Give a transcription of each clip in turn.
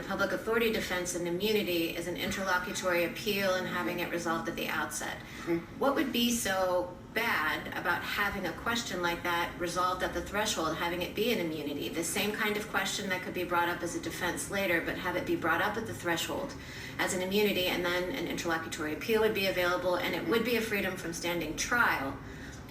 public authority defense and immunity is an interlocutory appeal and having it resolved at the outset. What would be so bad about having a question like that resolved at the threshold, having it be an immunity? The same kind of question that could be brought up as a defense later, but have it be brought up at the threshold as an immunity, and then an interlocutory appeal would be available, and it would be a freedom from standing trial,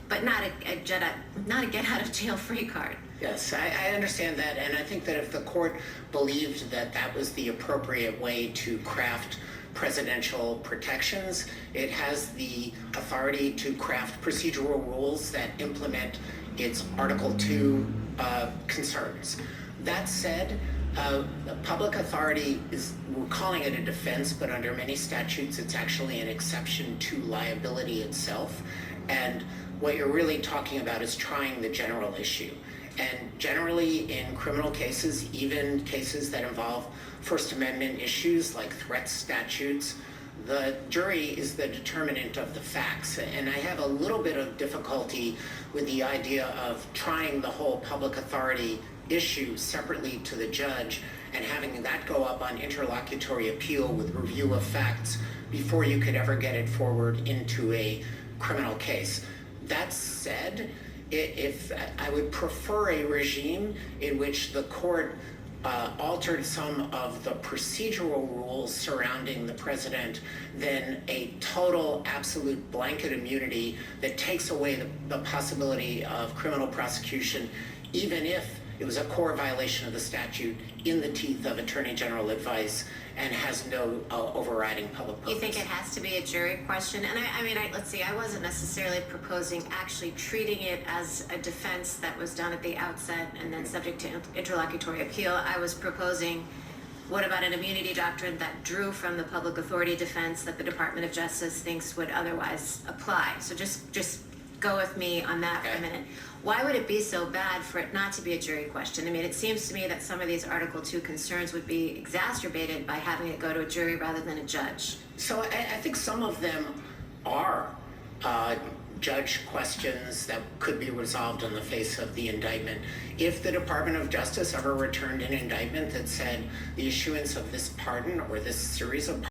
but not a get out of jail free card. Yes, I understand that, and I think that if the court believed that that was the appropriate way to craft presidential protections, it has the authority to craft procedural rules that implement its Article 2 concerns. That said, public authority we're calling it a defense, but under many statutes it's actually an exception to liability itself. And what you're really talking about is trying the general issue. And generally in criminal cases, even cases that involve First Amendment issues like threat statutes, the jury is the determinant of the facts. And I have a little bit of difficulty with the idea of trying the whole public authority issue separately to the judge and having that go up on interlocutory appeal with review of facts before you could ever get it forward into a criminal case. That said, if I would prefer a regime in which the court altered some of the procedural rules surrounding the president than a total absolute blanket immunity that takes away the possibility of criminal prosecution, even if it was a core violation of the statute in the teeth of Attorney General advice and has no overriding public purpose. You think it has to be a jury question? And let's see, I wasn't necessarily proposing actually treating it as a defense that was done at the outset and then subject to interlocutory appeal. I was proposing, what about an immunity doctrine that drew from the public authority defense that the Department of Justice thinks would otherwise apply? So just go with me on that for a minute. Why would it be so bad for it not to be a jury question? I mean, it seems to me that some of these Article 2 concerns would be exacerbated by having it go to a jury rather than a judge. So I think some of them are judge questions that could be resolved in the face of the indictment. If the Department of Justice ever returned an indictment that said the issuance of this pardon or this series of